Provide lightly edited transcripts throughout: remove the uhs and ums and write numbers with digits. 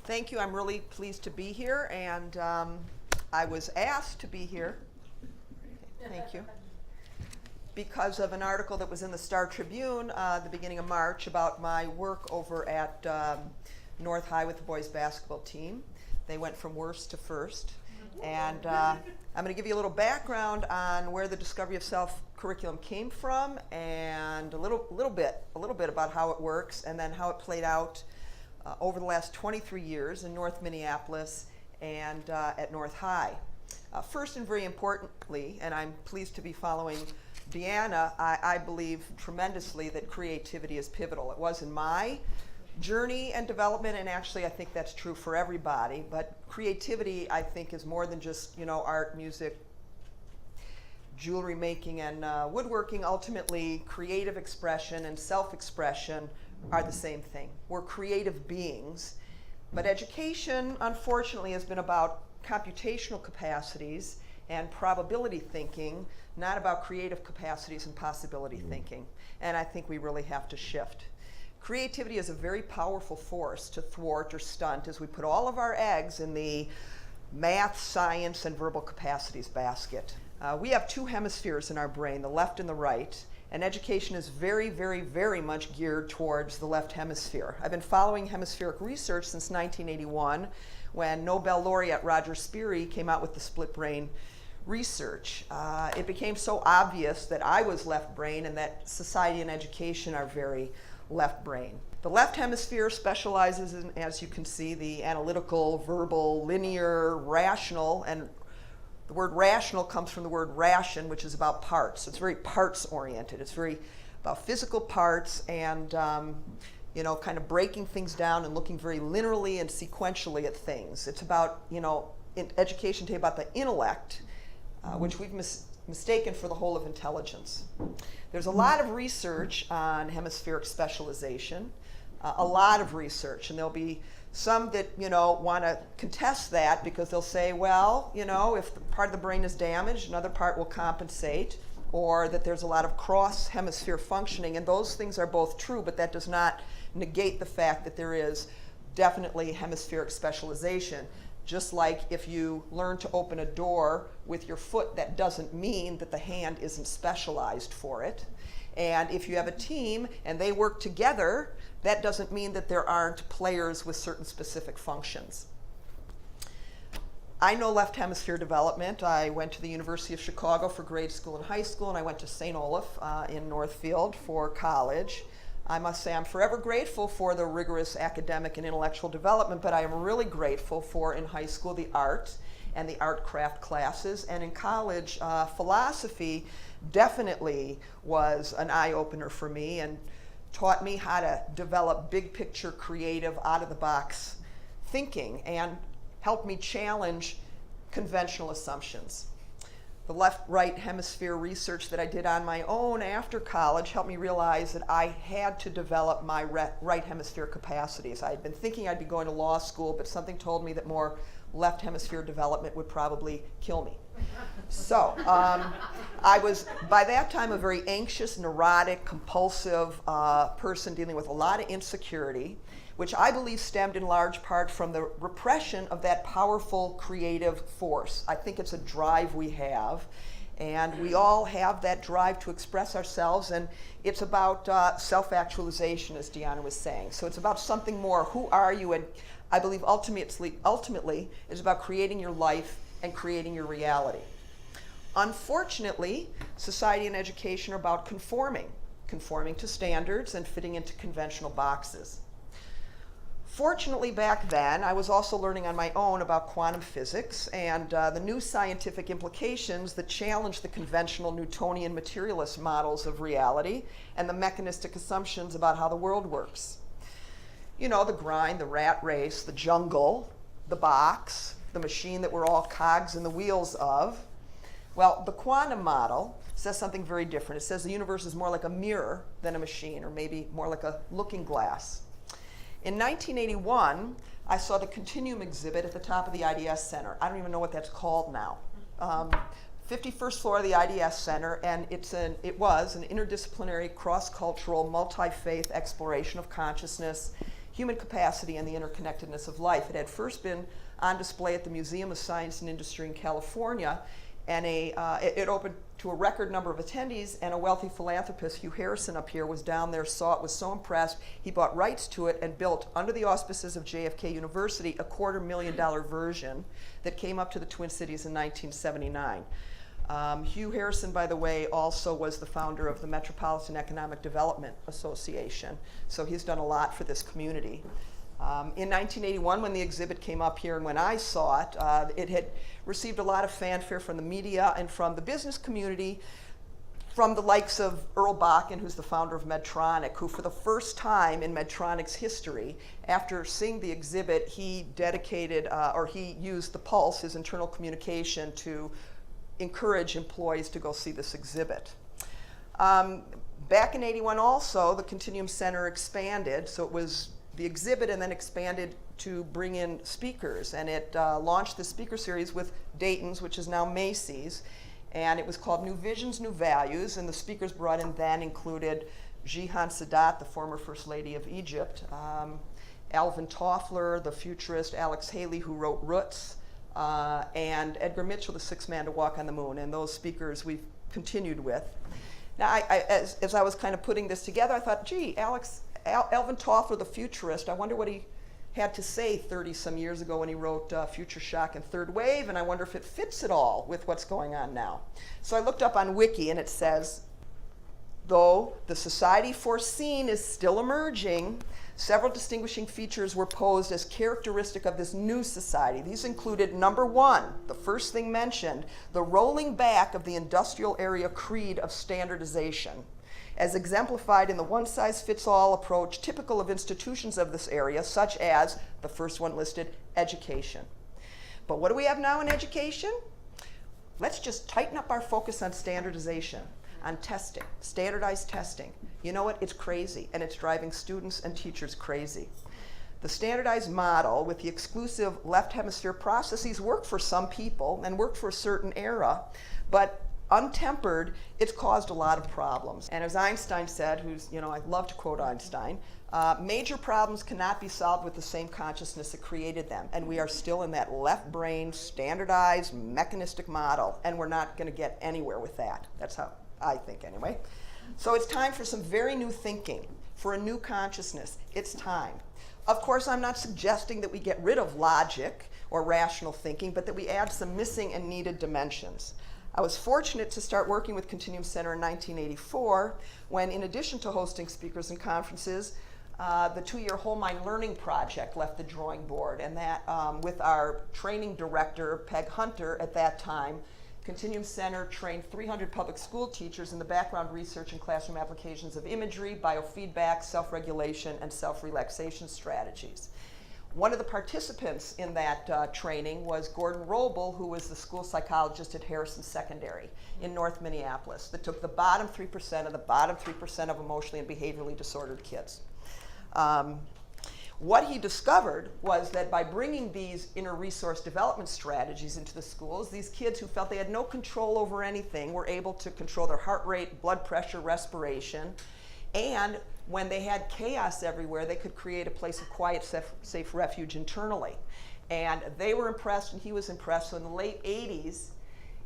Thank you. I'm really pleased to be here, and I was asked to be here. Thank you. Because of an article that was in the Star Tribune the beginning of March about my work over at North High with the boys basketball team. They went from worst to first. And I'm going to give you a little background on where the Discovery of Self curriculum came from, and a little bit about how it works, and then how it played out over the last 23 years in North Minneapolis and at North High. First and very importantly, and I'm pleased to be following Deanna, I believe tremendously that creativity is pivotal. It was in my journey and development, and actually I think that's true for everybody, but creativity I think is more than just, art, music, jewelry making, and woodworking. Ultimately, creative expression and self-expression are the same thing. We're creative beings, but education unfortunately has been about computational capacities and probability thinking, not about creative capacities and possibility thinking. And I think we really have to shift. Creativity is a very powerful force to thwart or stunt as we put all of our eggs in the math, science, and verbal capacities basket. We have two hemispheres in our brain, the left and the right, and education is very, very, very much geared towards the left hemisphere. I've been following hemispheric research since 1981, when Nobel laureate Roger Sperry came out with the split brain research. It became so obvious that I was left brain and that society and education are very left brain. The left hemisphere specializes in, as you can see, the analytical, verbal, linear, rational, and the word rational comes from the word ration, which is about parts. So it's very parts oriented. It's very about physical parts and kind of breaking things down and looking very linearly and sequentially at things. It's about, in education today, about the intellect, which we've mistaken for the whole of intelligence. There's a lot of research on hemispheric specialization, a lot of research, and there'll be some that want to contest that because they'll say, well, if the part of the brain is damaged, another part will compensate, or that there's a lot of cross hemisphere functioning, and those things are both true, but that does not negate the fact that there is definitely hemispheric specialization. Just like if you learn to open a door with your foot, that doesn't mean that the hand isn't specialized for it. And if you have a team and they work together, that doesn't mean that there aren't players with certain specific functions. I know left hemisphere development. I went to the University of Chicago for grade school and high school, and I went to St. Olaf in Northfield for college. I must say I'm forever grateful for the rigorous academic and intellectual development, but I am really grateful for, in high school, the art and the art craft classes, and in college, philosophy definitely was an eye-opener for me and taught me how to develop big picture, creative, out-of-the-box thinking, and helped me challenge conventional assumptions. The left-right hemisphere research that I did on my own after college helped me realize that I had to develop my right hemisphere capacities. I had been thinking I'd be going to law school, but something told me that more left hemisphere development would probably kill me. So I was, by that time, a very anxious, neurotic, compulsive person dealing with a lot of insecurity, which I believe stemmed in large part from the repression of that powerful creative force. I think it's a drive we have, and we all have that drive to express ourselves, and it's about self-actualization, as Deanna was saying. So it's about something more. Who are you? And I believe ultimately it's about creating your life and creating your reality. Unfortunately, society and education are about conforming to standards and fitting into conventional boxes. Fortunately, back then, I was also learning on my own about quantum physics and the new scientific implications that challenge the conventional Newtonian materialist models of reality and the mechanistic assumptions about how the world works. The grind, the rat race, the jungle, the box, the machine that we're all cogs in the wheels of. Well, the quantum model says something very different. It says the universe is more like a mirror than a machine, or maybe more like a looking glass. In 1981, I saw the Continuum exhibit at the top of the IDS Center. I don't even know what that's called now. 51st floor of the IDS Center, and it was an interdisciplinary, cross-cultural, multi-faith exploration of consciousness, Human Capacity and the Interconnectedness of Life. It had first been on display at the Museum of Science and Industry in California, and it opened to a record number of attendees, and a wealthy philanthropist, Hugh Harrison up here, was down there, saw it, was so impressed, he bought rights to it and built, under the auspices of JFK University, a $250,000 version that came up to the Twin Cities in 1979. Hugh Harrison, by the way, also was the founder of the Metropolitan Economic Development Association, so he's done a lot for this community. In 1981, when the exhibit came up here and when I saw it, it had received a lot of fanfare from the media and from the business community, from the likes of Earl Bakken, who's the founder of Medtronic, who for the first time in Medtronic's history, after seeing the exhibit, he dedicated, or he used the Pulse, his internal communication, to encourage employees to go see this exhibit. Back in '81 also, the Continuum Center expanded, so it was the exhibit and then expanded to bring in speakers, and it launched the speaker series with Dayton's, which is now Macy's, and it was called New Visions, New Values, and the speakers brought in then included Jihan Sadat, the former First Lady of Egypt, Alvin Toffler, the futurist Alex Haley, who wrote Roots, and Edgar Mitchell, the sixth man to walk on the moon, and those speakers we've continued with. Now, as I was kind of putting this together, I thought, gee, Alvin Toffler, the futurist, I wonder what he had to say 30-some years ago when he wrote Future Shock and Third Wave, and I wonder if it fits at all with what's going on now. So I looked up on Wiki, and it says, though the society foreseen is still emerging, several distinguishing features were posed as characteristic of this new society. These included, number one, the first thing mentioned, the rolling back of the industrial area creed of standardization, as exemplified in the one-size-fits-all approach typical of institutions of this area, such as, the first one listed, education. But what do we have now in education? Let's just tighten up our focus on standardization, on testing, standardized testing. You know what? It's crazy, and it's driving students and teachers crazy. The standardized model with the exclusive left hemisphere processes work for some people and work for a certain era, but untempered, it's caused a lot of problems. And as Einstein said, who's, I love to quote Einstein, major problems cannot be solved with the same consciousness that created them. And we are still in that left brain, standardized, mechanistic model, and we're not going to get anywhere with that. That's how I think anyway. So it's time for some very new thinking, for a new consciousness. It's time. Of course, I'm not suggesting that we get rid of logic or rational thinking, but that we add some missing and needed dimensions. I was fortunate to start working with Continuum Center in 1984, when in addition to hosting speakers and conferences, the two-year Whole Mind Learning Project left the drawing board, and that with our training director, Peg Hunter, at that time, Continuum Center trained 300 public school teachers in the background research and classroom applications of imagery, biofeedback, self-regulation, and self-relaxation strategies. One of the participants in that training was Gordon Roble, who was the school psychologist at Harrison Secondary in North Minneapolis, that took the bottom 3% of the bottom 3% of emotionally and behaviorally disordered kids. What he discovered was that by bringing these inner resource development strategies into the schools, these kids who felt they had no control over anything were able to control their heart rate, blood pressure, respiration, and when they had chaos everywhere, they could create a place of quiet, safe refuge internally. And they were impressed, and he was impressed. So in the late 80s,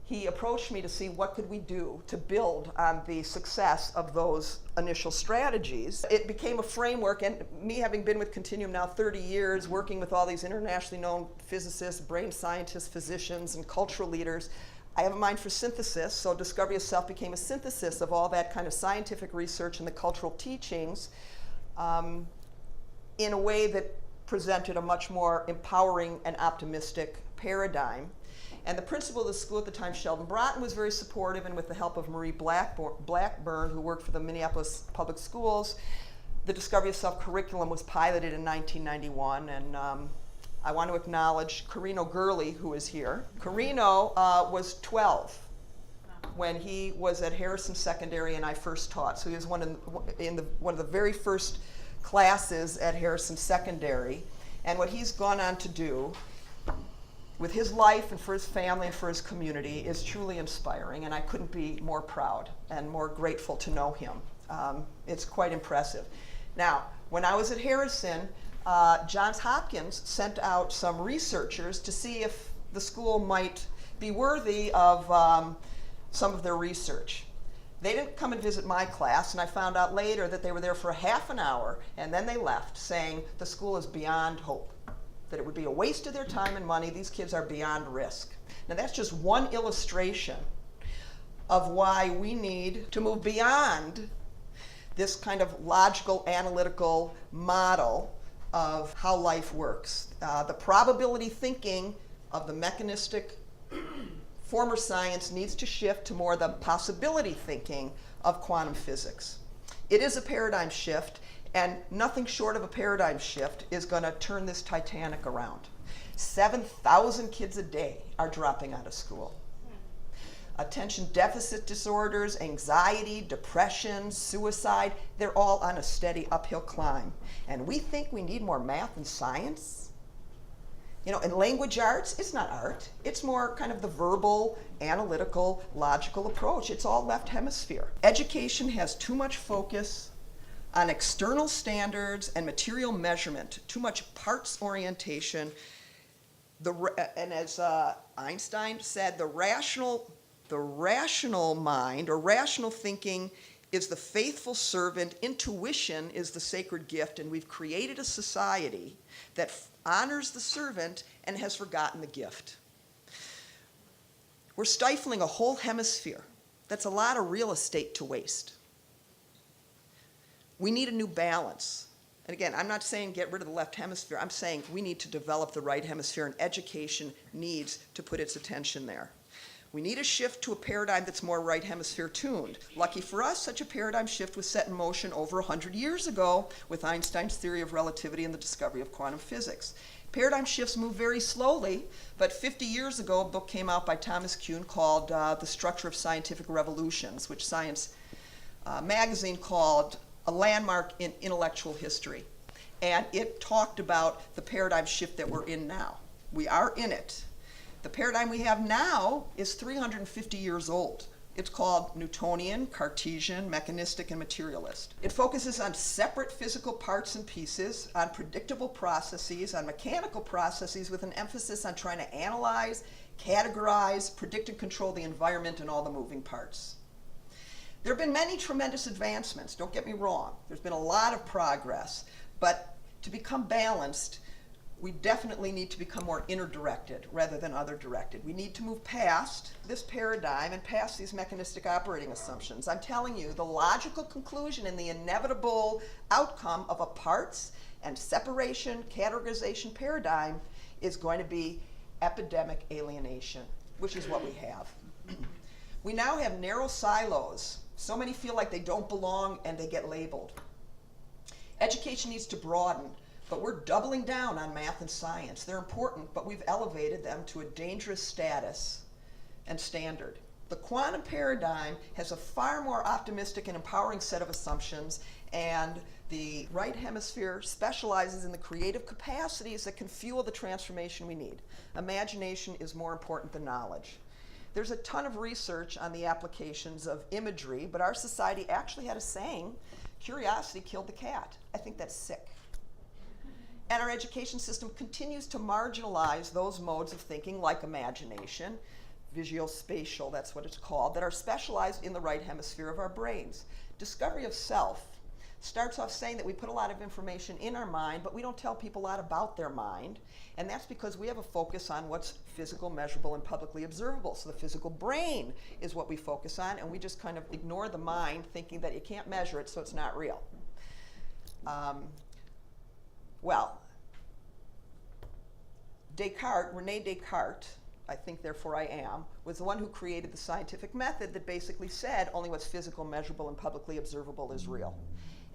he approached me to see what could we do to build on the success of those initial strategies. It became a framework, and me having been with Continuum now 30 years, working with all these internationally known physicists, brain scientists, physicians, and cultural leaders, I have a mind for synthesis, so Discovery of Self became a synthesis of all that kind of scientific research and the cultural teachings in a way that presented a much more empowering and optimistic paradigm. And the principal of the school at the time, Sheldon Broughton, was very supportive, and with the help of Marie Blackburn, who worked for the Minneapolis Public Schools, the Discovery of Self curriculum was piloted in 1991, and I want to acknowledge Carino Gurley, who is here. Carino was 12 when he was at Harrison Secondary and I first taught. So he was one of the very first classes at Harrison Secondary. And what he's gone on to do with his life and for his family and for his community is truly inspiring. And I couldn't be more proud and more grateful to know him. It's quite impressive. Now, when I was at Harrison, Johns Hopkins sent out some researchers to see if the school might be worthy of some of their research. They didn't come and visit my class, and I found out later that they were there for a half an hour, and then they left saying the school is beyond hope, that it would be a waste of their time and money. These kids are beyond risk. Now that's just one illustration of why we need to move beyond this kind of logical, analytical model of how life works. The probability thinking of the mechanistic former science needs to shift to more the possibility thinking of quantum physics. It is a paradigm shift, and nothing short of a paradigm shift is going to turn this Titanic around. 7,000 kids a day are dropping out of school. Attention deficit disorders, anxiety, depression, suicide, they're all on a steady uphill climb. And we think we need more math and science? You know, in language arts, it's not art. It's more kind of the verbal, analytical, logical approach. It's all left hemisphere. Education has too much focus on external standards and material measurement, too much parts orientation. And as Einstein said, the rational mind, or rational thinking, is the faithful servant. Intuition is the sacred gift, and we've created a society that honors the servant and has forgotten the gift. We're stifling a whole hemisphere. That's a lot of real estate to waste. We need a new balance. And again, I'm not saying get rid of the left hemisphere. I'm saying we need to develop the right hemisphere, and education needs to put its attention there. We need a shift to a paradigm that's more right hemisphere tuned. Lucky for us, such a paradigm shift was set in motion over 100 years ago with Einstein's theory of relativity and the discovery of quantum physics. Paradigm shifts move very slowly, but 50 years ago, a book came out by Thomas Kuhn called The Structure of Scientific Revolutions, which Science magazine called a landmark in intellectual history. And it talked about the paradigm shift that we're in now. We are in it. The paradigm we have now is 350 years old. It's called Newtonian, Cartesian, mechanistic, and materialist. It focuses on separate physical parts and pieces, on predictable processes, on mechanical processes, with an emphasis on trying to analyze, categorize, predict, and control the environment and all the moving parts. There have been many tremendous advancements, don't get me wrong. There's been a lot of progress, but to become balanced, we definitely need to become more inner-directed rather than other-directed. We need to move past this paradigm and past these mechanistic operating assumptions. I'm telling you, the logical conclusion and the inevitable outcome of a parts and separation, categorization paradigm is going to be epidemic alienation, which is what we have. We now have narrow silos. So many feel like they don't belong and they get labeled. Education needs to broaden. But we're doubling down on math and science. They're important, but we've elevated them to a dangerous status and standard. The quantum paradigm has a far more optimistic and empowering set of assumptions, and the right hemisphere specializes in the creative capacities that can fuel the transformation we need. Imagination is more important than knowledge. There's a ton of research on the applications of imagery, but our society actually had a saying, curiosity killed the cat. I think that's sick. And our education system continues to marginalize those modes of thinking like imagination, visuospatial, that's what it's called, that are specialized in the right hemisphere of our brains. Discovery of self starts off saying that we put a lot of information in our mind, but we don't tell people a lot about their mind. And that's because we have a focus on what's physical, measurable, and publicly observable. So the physical brain is what we focus on, and we just kind of ignore the mind, thinking that you can't measure it, so it's not real. Well, René Descartes, I think therefore I am, was the one who created the scientific method that basically said only what's physical, measurable, and publicly observable is real.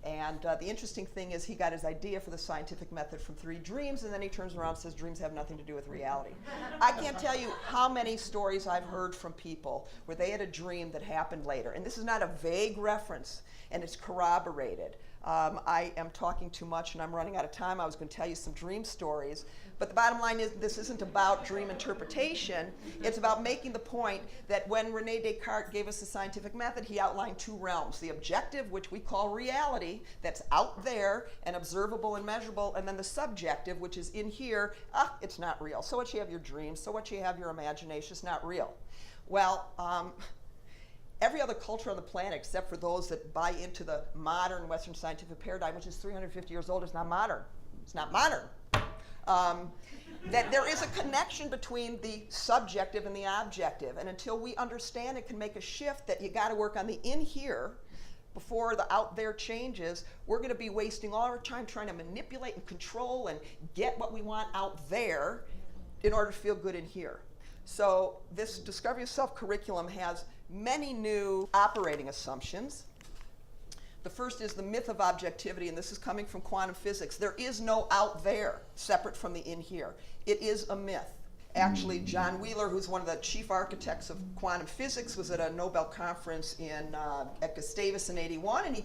And the interesting thing is he got his idea for the scientific method from 3 dreams, and then he turns around and says dreams have nothing to do with reality. I can't tell you how many stories I've heard from people where they had a dream that happened later. And this is not a vague reference, and it's corroborated. I am talking too much and I'm running out of time. I was going to tell you some dream stories. But the bottom line is this isn't about dream interpretation. It's about making the point that when Rene Descartes gave us the scientific method, he outlined two realms. The objective, which we call reality, that's out there and observable and measurable, and then the subjective, which is in here. It's not real. So what you have your dreams, so what you have your imagination, is not real. Well, every other culture on the planet, except for those that buy into the modern Western scientific paradigm, which is 350 years old, is not modern. It's not modern. That there is a connection between the subjective and the objective. And until we understand it can make a shift that you got to work on the in here before the out there changes, we're going to be wasting all our time trying to manipulate and control and get what we want out there in order to feel good in here. So this Discovery of Self curriculum has many new operating assumptions. The first is the myth of objectivity, and this is coming from quantum physics. There is no out there separate from the in here. It is a myth. Actually, John Wheeler, who's one of the chief architects of quantum physics, was at a Nobel conference at Gustavus in '81, and he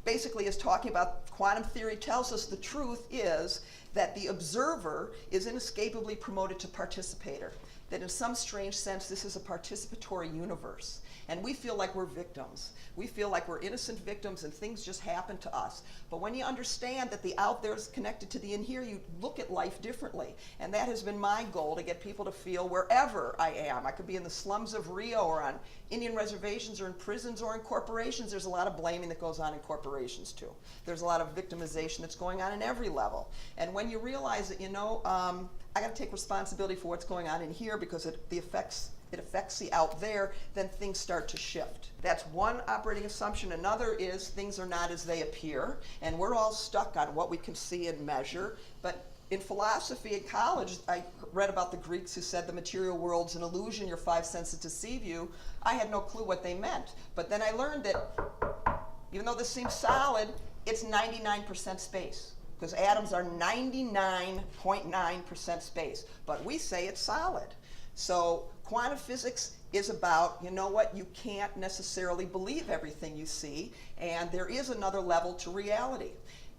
basically is talking about quantum theory tells us the truth is that the observer is inescapably promoted to participator. That in some strange sense, this is a participatory universe. And we feel like we're victims. We feel like we're innocent victims and things just happen to us. But when you understand that the out there is connected to the in here, you look at life differently. And that has been my goal, to get people to feel wherever I am. I could be in the slums of Rio or on Indian reservations or in prisons or in corporations. There's a lot of blaming that goes on in corporations too. There's a lot of victimization that's going on in every level. And when you realize that, I got to take responsibility for what's going on in here because it affects the out there, then things start to shift. That's one operating assumption. Another is things are not as they appear, and we're all stuck on what we can see and measure. But in philosophy at college, I read about the Greeks who said the material world's an illusion, your five senses deceive you. I had no clue what they meant. But then I learned that even though this seems solid, it's 99% space. Because atoms are 99.9% space. But we say it's solid. So quantum physics is about, you can't necessarily believe everything you see, and there is another level to reality.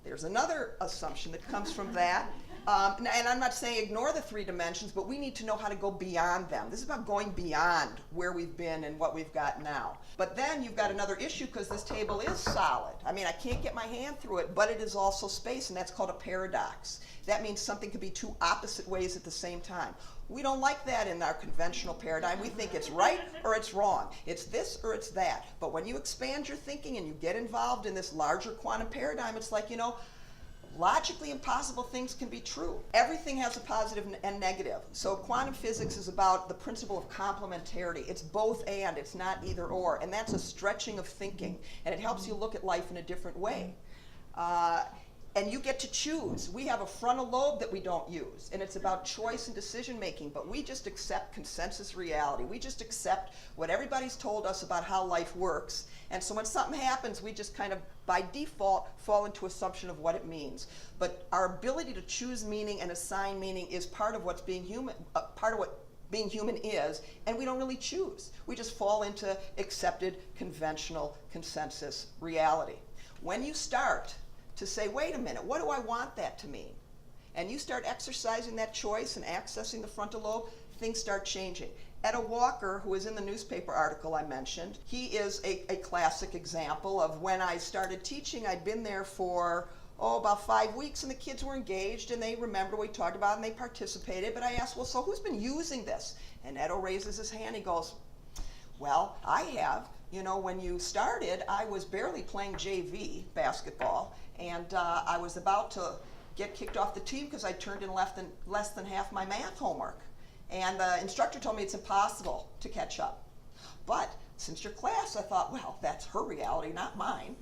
There's another assumption that comes from that. And I'm not saying ignore the three dimensions, but we need to know how to go beyond them. This is about going beyond where we've been and what we've got now. But then you've got another issue because this table is solid. I mean, I can't get my hand through it, but it is also space, and that's called a paradox. That means something could be two opposite ways at the same time. We don't like that in our conventional paradigm. We think it's right or it's wrong. It's this or it's that. But when you expand your thinking and you get involved in this larger quantum paradigm, it's like, logically impossible things can be true. Everything has a positive and negative. So quantum physics is about the principle of complementarity. It's both and, it's not either or. And that's a stretching of thinking. And it helps you look at life in a different way. And you get to choose. We have a frontal lobe that we don't use, and it's about choice and decision making, but we just accept consensus reality. We just accept what everybody's told us about how life works, and so when something happens, we just kind of, by default, fall into assumption of what it means. But our ability to choose meaning and assign meaning is part of what's being human, part of what being human is, and we don't really choose. We just fall into accepted, conventional, consensus reality. When you start to say, wait a minute, what do I want that to mean? And you start exercising that choice and accessing the frontal lobe, things start changing. Etta Walker, who is in the newspaper article I mentioned, he is a classic example of when I started teaching. I'd been there for, about 5 weeks, and the kids were engaged, and they remember what we talked about, and they participated. But I asked, well, so who's been using this? And Etta raises his hand. He goes, well, I have. When you started, I was barely playing JV basketball, and I was about to get kicked off the team because I turned in less than half my math homework. And the instructor told me it's impossible to catch up. But since your class, I thought, well, that's her reality, not mine.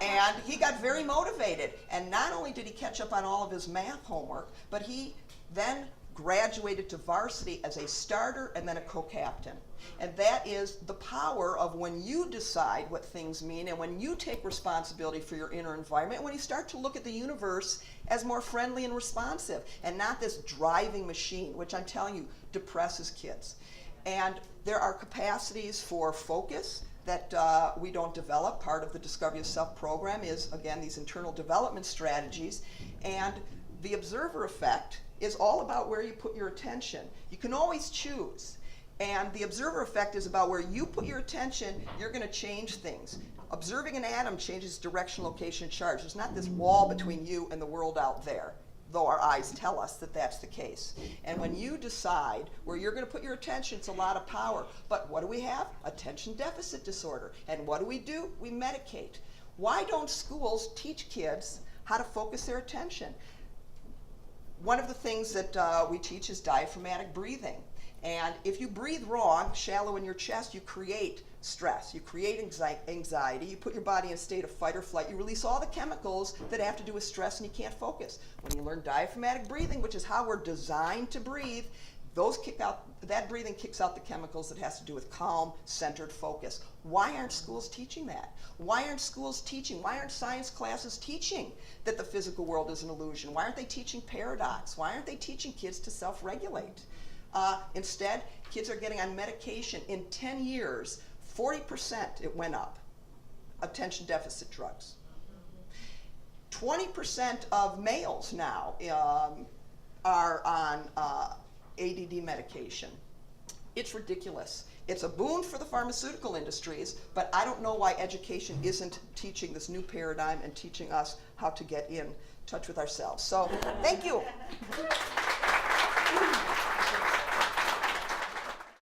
And he got very motivated. And not only did he catch up on all of his math homework, but he then graduated to varsity as a starter and then a co-captain. And that is the power of when you decide what things mean and when you take responsibility for your inner environment, when you start to look at the universe as more friendly and responsive and not this driving machine, which I'm telling you depresses kids. And there are capacities for focus, that we don't develop. Part of the Discovery of Self program is, again, these internal development strategies. And the observer effect is all about where you put your attention. You can always choose. And the observer effect is about where you put your attention, you're going to change things. Observing an atom changes direction, location, and charge. There's not this wall between you and the world out there, though our eyes tell us that that's the case. And when you decide where you're going to put your attention, it's a lot of power. But what do we have? Attention deficit disorder. And what do? We medicate. Why don't schools teach kids how to focus their attention? One of the things that we teach is diaphragmatic breathing. And if you breathe wrong, shallow in your chest, you create stress, you create anxiety, you put your body in a state of fight or flight, you release all the chemicals that have to do with stress and you can't focus. When you learn diaphragmatic breathing, which is how we're designed to breathe, that breathing kicks out the chemicals that has to do with calm, centered focus. Why aren't schools teaching that? Why aren't science classes teaching that the physical world is an illusion? Why aren't they teaching paradox? Why aren't they teaching kids to self-regulate? Instead, kids are getting on medication. In 10 years, 40% it went up, attention deficit drugs. 20% of males now are on ADD medication. It's ridiculous. It's a boon for the pharmaceutical industries, but I don't know why education isn't teaching this new paradigm and teaching us how to get in touch with ourselves. So, thank you.